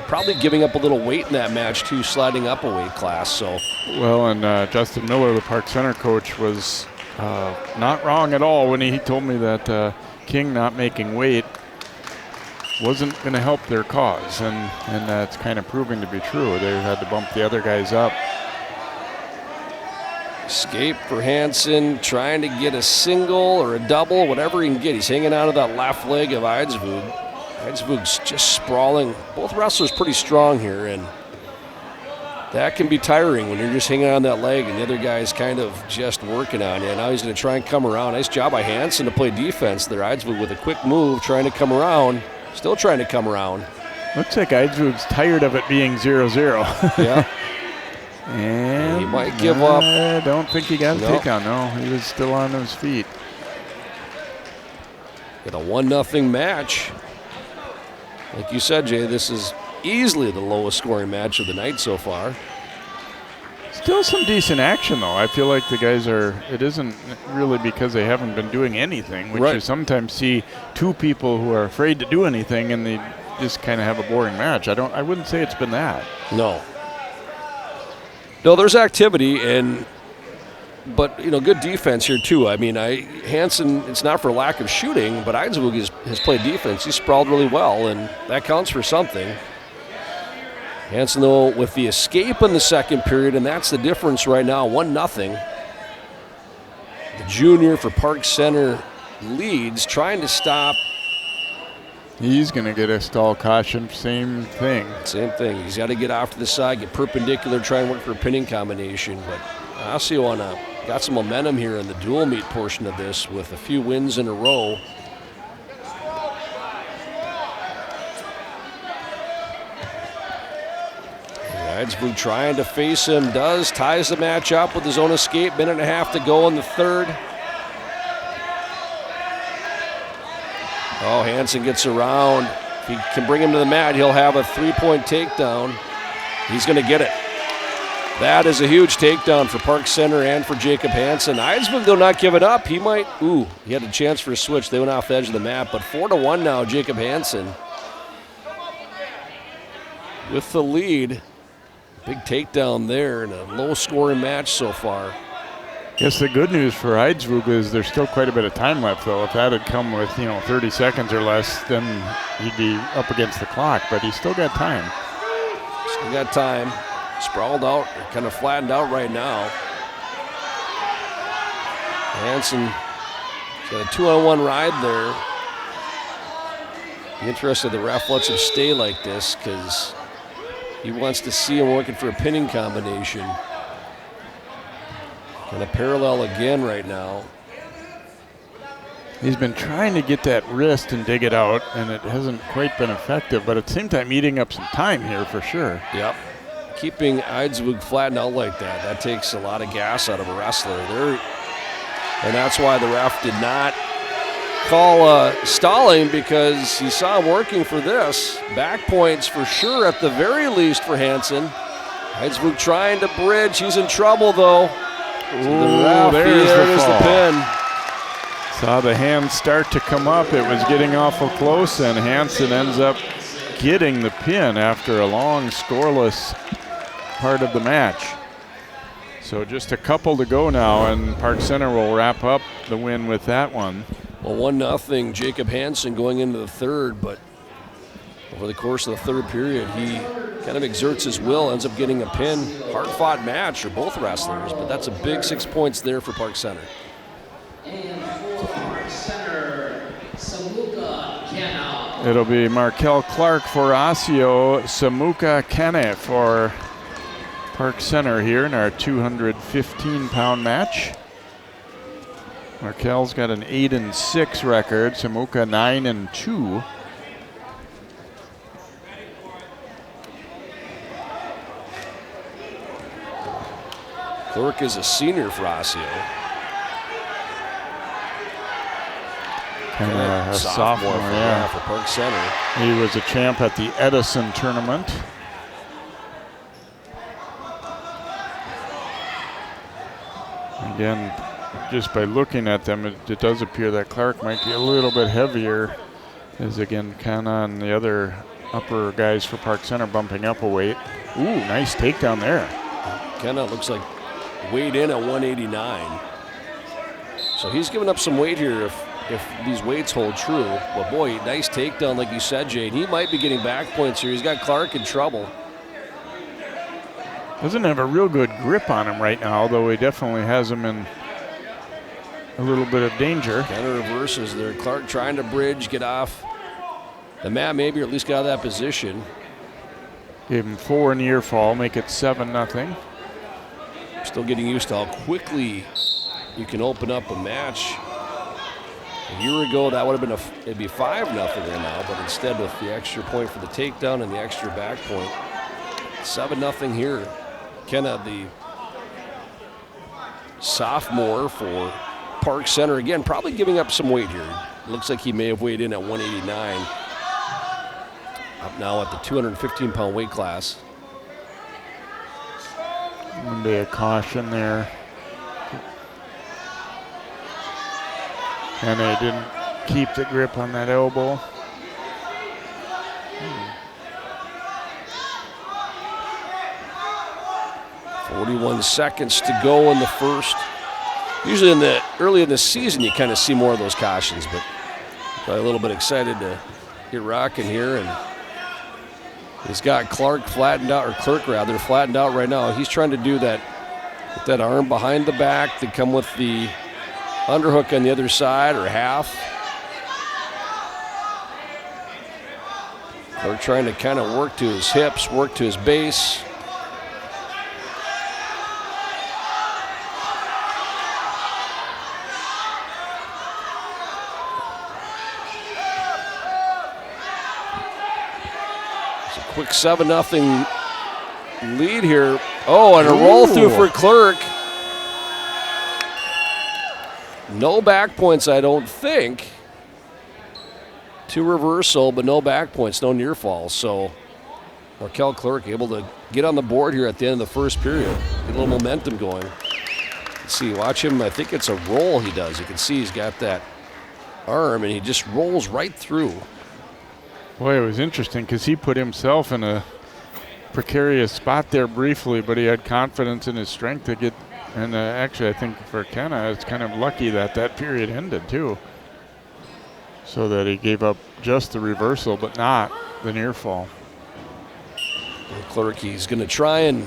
probably giving up a little weight in that match too, sliding up a weight class. So, well, and Justin Miller, the Park Center coach, was not wrong at all when he told me that King not making weight wasn't going to help their cause, and that's kind of proving to be true. They had to bump the other guys up. Escape for Hansen, trying to get a single or a double, whatever he can get. He's hanging out of that left leg of Eidsvug. Eidsvug's just sprawling. Both wrestlers pretty strong here, and that can be tiring when you're just hanging on that leg and the other guy's kind of just working on you. Now he's going to try and come around. Nice job by Hansen to play defense there. Eidsvug with a quick move, trying to come around. Still trying to come around. Looks like Eidsvug's tired of it being 0-0. Yeah. And he might give up. I don't think he got a takedown. No, he was still on his feet. Got a 1-0 match. Like you said, Jay, this is easily the lowest scoring match of the night so far. Still some decent action, though. I feel like the guys it isn't really because they haven't been doing anything, which you sometimes see two people who are afraid to do anything and they just kind of have a boring match. I wouldn't say it's been that. No, there's activity, but good defense here too. I mean, Hansen, it's not for lack of shooting, but Eidsvug has played defense. He sprawled really well, and that counts for something. Hansen, though, with the escape in the second period, and that's the difference right now, 1-0. The junior for Park Center leads, trying to stop He's going to get a stall caution. Same thing. Same thing. He's got to get off to the side, get perpendicular, try and work for a pinning combination. But Osseo got some momentum here in the dual meet portion of this with a few wins in a row. Eidsvig trying to face him, ties the match up with his own escape. Minute and a half to go in the third. Oh, Hansen gets around. If he can bring him to the mat, he'll have a 3-point takedown. He's going to get it. That is a huge takedown for Park Center and for Jacob Hansen. Eidsvig, though, not give it up. He might, he had a chance for a switch. They went off the edge of the mat, but 4-1 now, Jacob Hansen with the lead. Big takedown there in a low-scoring match so far. Yes, the good news for Eidsvig is there's still quite a bit of time left, though. If that had come with, 30 seconds or less, then he'd be up against the clock, but he's still got time. Still got time. Sprawled out, kind of flattened out right now. Hansen got a 2-on-1 ride there. Be interested the ref lets him stay like this because he wants to see him working for a pinning combination. Kind of parallel again right now. He's been trying to get that wrist and dig it out, and it hasn't quite been effective, but at the same time eating up some time here for sure. Yep. Keeping Eidsvig flattened out like that takes a lot of gas out of a wrestler. And that's why the ref did not call stalling, because he saw him working for this. Back points for sure at the very least for Hansen. Eidsvig trying to bridge. He's in trouble though. There's the pin. Saw the hand start to come up. It was getting awful close, and Hansen ends up getting the pin after a long scoreless part of the match. So just a couple to go now, and Park Center will wrap up the win with that one. Well, 1-0 Jacob Hansen going into the third, but over the course of the third period, he kind of exerts his will, ends up getting a pin. Hard-fought match for both wrestlers, but that's a big 6 points there for Park Center. And for Park Center, Samuka Kenna. It'll be Markel Clark for Osseo, Samuka Kene for Park Center here in our 215-pound match. Markel's got an 8-6 record, Samuka 9-2. Clark is a senior for Osseo. Kind of a sophomore, for Park Center. He was a champ at the Edison tournament. Again, just by looking at them, it does appear that Clark might be a little bit heavier, as again, Kana and the other upper guys for Park Center bumping up a weight. Ooh, nice takedown there. Kana looks like weighed in at 189. So he's giving up some weight here if these weights hold true. But boy, nice takedown like you said, Jade. He might be getting back points here. He's got Clark in trouble. Doesn't have a real good grip on him right now, although he definitely has him in a little bit of danger. Kind of reverses there. Clark trying to bridge, get off the mat maybe, or at least get out of that position. Gave him 4 near fall, make it 7-0. Still getting used to how quickly you can open up a match. A year ago, that would have been it'd be 5-0 there now, but instead with the extra point for the takedown and the extra back point, 7-0 here. Kenna, the sophomore for Park Center, again, probably giving up some weight here. Looks like he may have weighed in at 189. Up now at the 215-pound weight class. One day of caution there. And they didn't keep the grip on that elbow. 41 seconds to go in the first. Usually early in the season, you kind of see more of those cautions, but probably a little bit excited to get rocking here. And he's got Clark flattened out, or Clerk rather, flattened out right now. He's trying to do that with that arm behind the back to come with the underhook on the other side, or half. They're trying to kind of work to his hips, work to his base. It's a quick 7-0 lead here. Oh, and a roll through for Clerk. No back points, I don't think. 2 reversal, but no back points, no near falls. So Markel Clerk able to get on the board here at the end of the first period. Get a little momentum going. Let's see, watch him. I think it's a roll he does. You can see he's got that arm, and he just rolls right through. Boy, it was interesting because he put himself in a precarious spot there briefly, but he had confidence in his strength to get. And actually, I think for Kenna, it's kind of lucky that that period ended too, so that he gave up just the reversal, but not the near fall. Clerk, he's going to try and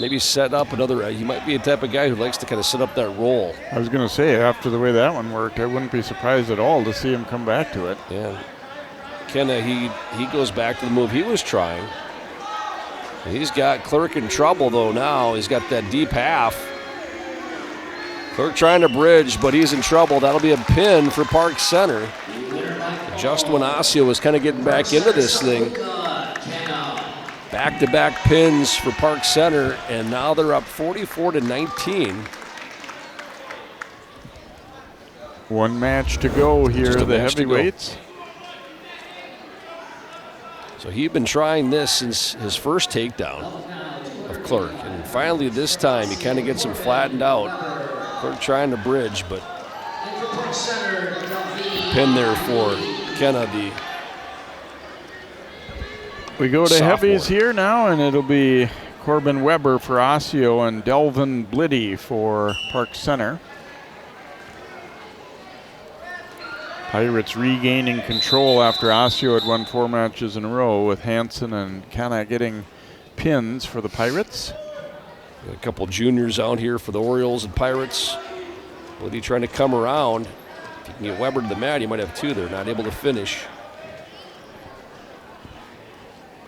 maybe set up another. He might be a type of guy who likes to kind of set up that roll. I was going to say, after the way that one worked, I wouldn't be surprised at all to see him come back to it. Yeah. Kenna, he goes back to the move he was trying. He's got Clerk in trouble, though, now. He's got that deep half. Clerk trying to bridge, but he's in trouble. That'll be a pin for Park Center. Just when Osseo was kind of getting back into this thing. Back-to-back pins for Park Center, and now they're up 44-19. One match to go here, the heavyweights. So he'd been trying this since his first takedown of Clerk, and finally this time he kind of gets him flattened out. Clerk trying to bridge, but pin there for Kennedy. We go to sophomore. heavies here now, and it'll be Corbin Weber for Osseo and Delvin Bliddy for Park Center. Pirates regaining control after Osseo had won 4 matches in a row, with Hansen and Kenna getting pins for the Pirates. Got a couple juniors out here for the Orioles and Pirates. Bliddy trying to come around. If you can get Weber to the mat, you might have 2. They're not able to finish.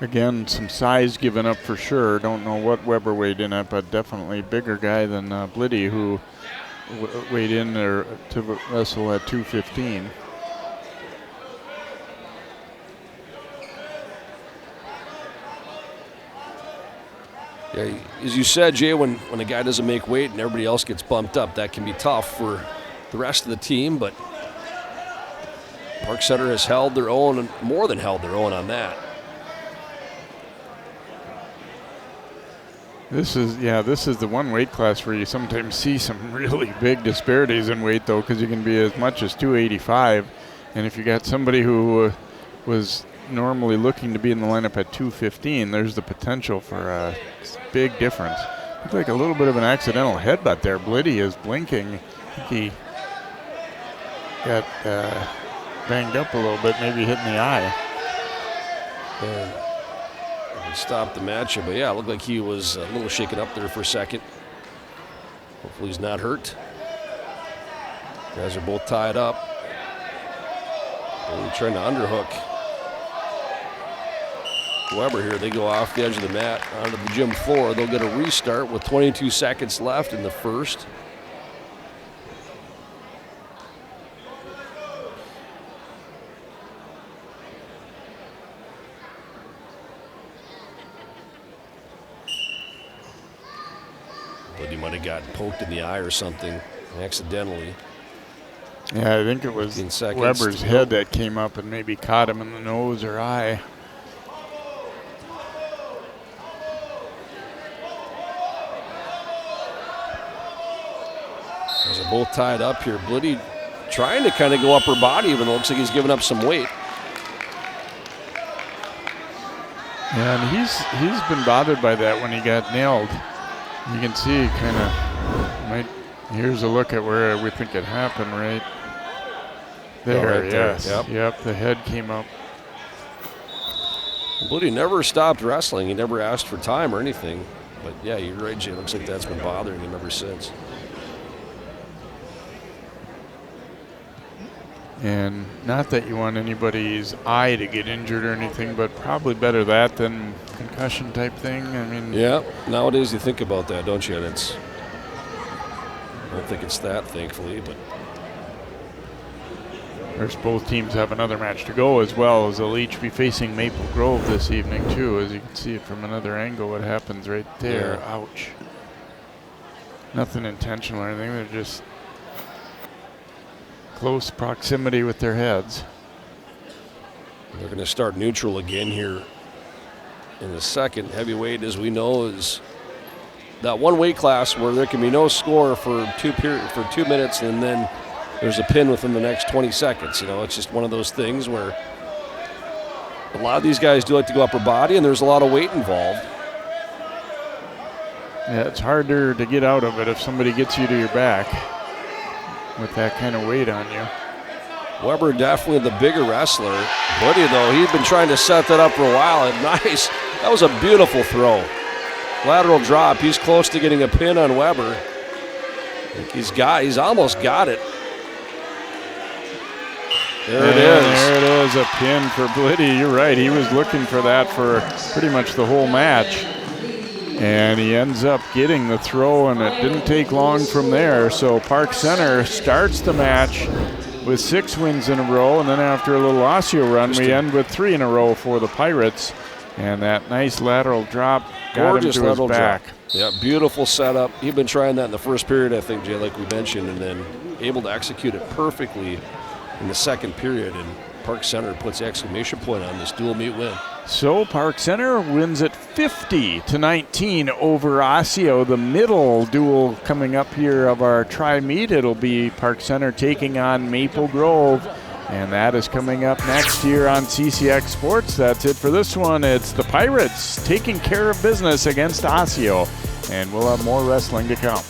Again, some size given up for sure. Don't know what Weber weighed in at, but definitely bigger guy than Bliddy, who weighed in there to wrestle at 215. Yeah, as you said, Jay, when a guy doesn't make weight and everybody else gets bumped up, that can be tough for the rest of the team, but Park Center has held their own, and more than held their own on that. This is the one weight class where you sometimes see some really big disparities in weight, though, because you can be as much as 285, and if you got somebody who was normally looking to be in the lineup at 215, there's the potential for a big difference. Looks like a little bit of an accidental headbutt there. Bliddy is blinking. I think he got banged up a little bit, maybe hitting the eye. Stopped the matchup, but yeah, it looked like he was a little shaken up there for a second. Hopefully he's not hurt. Guys are both tied up. They're trying to underhook Weber here. They go off the edge of the mat onto the gym floor. They'll get a restart with 22 seconds left in the first. But he might have gotten poked in the eye or something accidentally. Yeah, I think it was Weber's head that came up and maybe caught him in the nose or eye. As they're both tied up here, Bliddy trying to kind of go upper body, even though it looks like he's giving up some weight. Yeah, and he's been bothered by that when he got nailed. You can see kind of might. Here's a look at where we think it happened, right there. Oh, right yes. there. Yep. The head came up. Bliddy never stopped wrestling. He never asked for time or anything. But yeah, you're right, Jay. It looks like that's been bothering him ever since. And not that you want anybody's eye to get injured or anything, but probably better that than concussion type thing. I mean, yeah, nowadays you think about that, don't you? And I don't think it's that, thankfully, but of course, both teams have another match to go, as well as they'll each be facing Maple Grove this evening too. As you can see it from another angle, what happens right there. Yeah. Ouch. Nothing intentional or anything. They're just close proximity with their heads. they're going to start neutral again here in the second. Heavyweight, as we know, is that one weight class where there can be no score for 2 minutes, and then there's a pin within the next 20 seconds. You know, it's just one of those things where a lot of these guys do like to go upper body, and there's a lot of weight involved. Yeah, it's harder to get out of it if somebody gets you to your back with that kind of weight on you. Weber definitely the bigger wrestler. Buddy, though, he's been trying to set that up for a while. And nice. That was a beautiful throw. Lateral drop. He's close to getting a pin on Weber. He's almost got it. There it is. There it is, a pin for Blitty. You're right, he was looking for that for pretty much the whole match. And he ends up getting the throw, and it didn't take long from there. So Park Center starts the match with 6 wins in a row, and then after a little Osseo run, we end with 3 in a row for the Pirates. And that nice lateral drop got him to his back. Yeah, beautiful setup. He'd been trying that in the first period, I think, Jay, like we mentioned, and then able to execute it perfectly in the second period. And Park Center puts the exclamation point on this dual meet win. So Park Center wins it 50-19 over Osseo. The middle duel coming up here of our tri-meet, it'll be Park Center taking on Maple Grove, and that is coming up next here on CCX Sports. That's it for this one. It's the Pirates taking care of business against Osseo, and we'll have more wrestling to come.